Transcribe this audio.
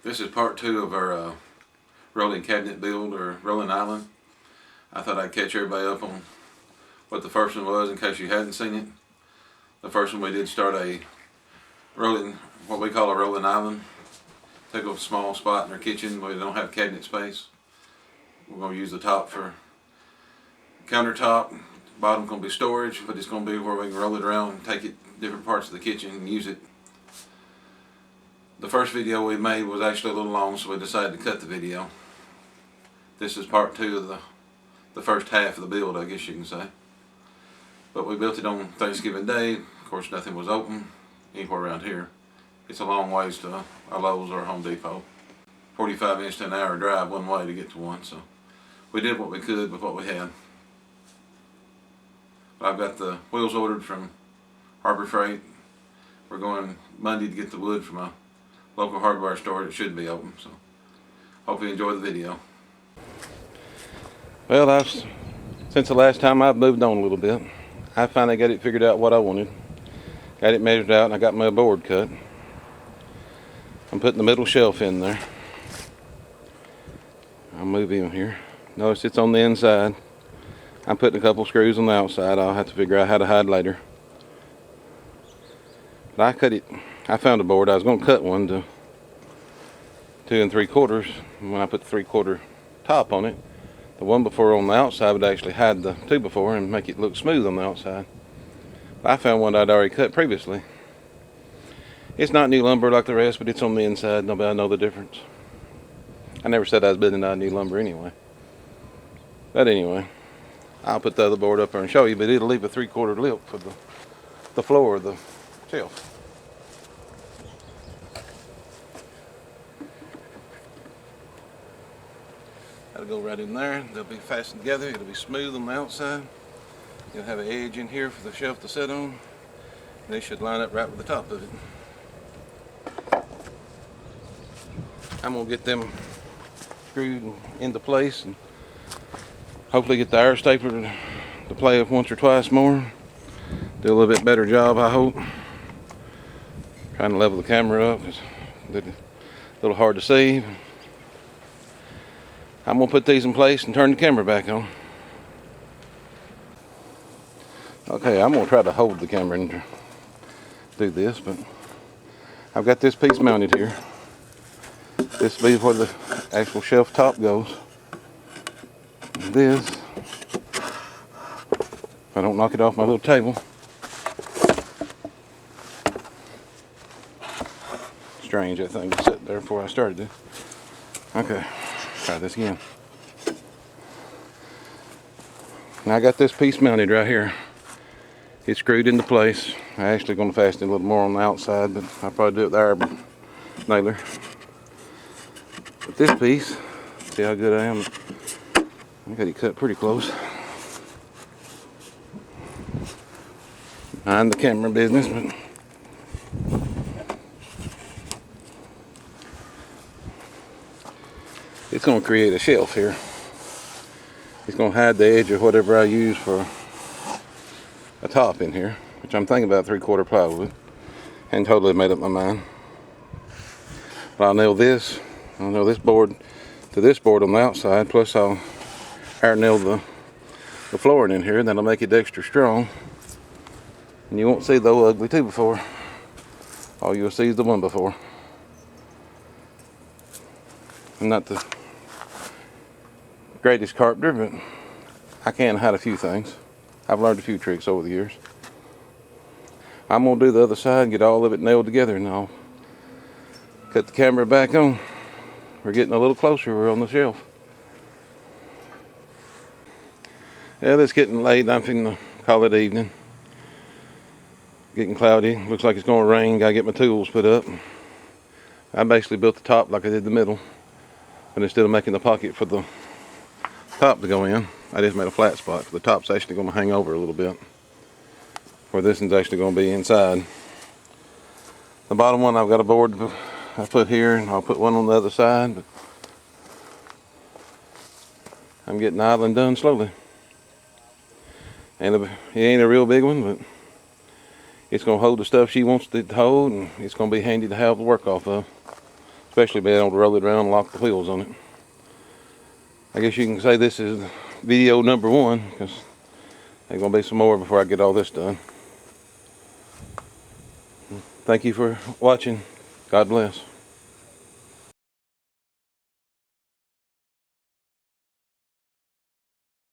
This is part two of our rolling cabinet build, or rolling island. I thought I'd catch everybody up on what the first one was in case you hadn't seen it. The first one we did start a rolling, what we call a rolling island. Take a small spot in our kitchen where we don't have cabinet space. We're going to use the top for countertop. Bottom's going to be storage, but it's going to be where we can roll it around and take it different parts of the kitchen and use it. The first video we made was actually a little long, so we decided to cut the video. This is part two of the first half of the build, I guess you can say. But we built it on Thanksgiving Day. Of course, nothing was open anywhere around here. It's a long ways to a Lowe's or a Home Depot. 45 minutes to an hour drive one way to get to one, so we did what we could with what we had. I've got the wheels ordered from Harbor Freight. We're going Monday to get the wood from a local hardware store. It should be open, so hope you enjoy the video. Well, since the last time I've moved on a little bit. I finally got it figured out what I wanted. Got it measured out and I got my board cut. I'm putting the middle shelf in there. I'll move in here. Notice it's on the inside. I'm putting a couple screws on the outside. I'll have to figure out how to hide later. But I cut it. I found a board. I was going to cut one to 2 3/4. When I put the 3/4 top on it, the one before on the outside would actually hide the 2 before and make it look smooth on the outside. But I found one I'd already cut previously. It's not new lumber like the rest, but it's on the inside. Nobody know the difference. I never said I was building out new lumber anyway. But anyway, I'll put the other board up there and show you, but it'll leave a 3/4 lip for the floor of the shelf. That'll go right in there. They'll be fastened together. It'll be smooth on the outside. You'll have an edge in here for the shelf to sit on. They should line up right with the top of it. I'm gonna get them screwed into place and hopefully get the air stapler to play it once or twice more. Do a little bit better job, I hope. Trying to level the camera up. It's a little hard to see. I'm gonna put these in place and turn the camera back on. Okay, I'm gonna try to hold the camera and do this, but I've got this piece mounted here. This will be where the actual shelf top goes. And this, if I don't knock it off my little table. Strange, that thing was sitting there before I started this. Okay. Try this again. Now I got this piece mounted right here. It's screwed into place. I'm actually going to fasten it a little more on the outside, but I'll probably do it there with nailer. But this piece, see how good I am? I got it cut pretty close. Mind the camera business, but it's going to create a shelf here. It's going to hide the edge of whatever I use for a top in here, which I'm thinking about 3/4 plywood. Hadn't totally made up my mind. But I'll nail this board to this board on the outside, plus I'll air nail the flooring in here, and that'll make it extra strong. And you won't see the ugly 2 before. All you'll see is the 1 before. I'm not the greatest carpenter, but I can hide a few things. I've learned a few tricks over the years. I'm gonna do the other side and get all of it nailed together, and I'll cut the camera back on. We're getting a little closer. We're on the shelf. Yeah, it's getting late. I'm finna call it evening. Getting cloudy. Looks like it's gonna rain. Gotta get my tools put up. I basically built the top like I did the middle, but instead of making the pocket for the top to go in, I just made a flat spot. The top's actually going to hang over a little bit, where this one's actually going to be inside. The bottom one, I've got a board I put here, and I'll put one on the other side, but I'm getting the island done slowly. And it ain't a real big one, but it's going to hold the stuff she wants it to hold, and it's going to be handy to have to work off of. especially being able to roll it around and lock the wheels on it. I guess you can say this is video number 1, because there's going to be some more before I get all this done. Thank you for watching. God bless.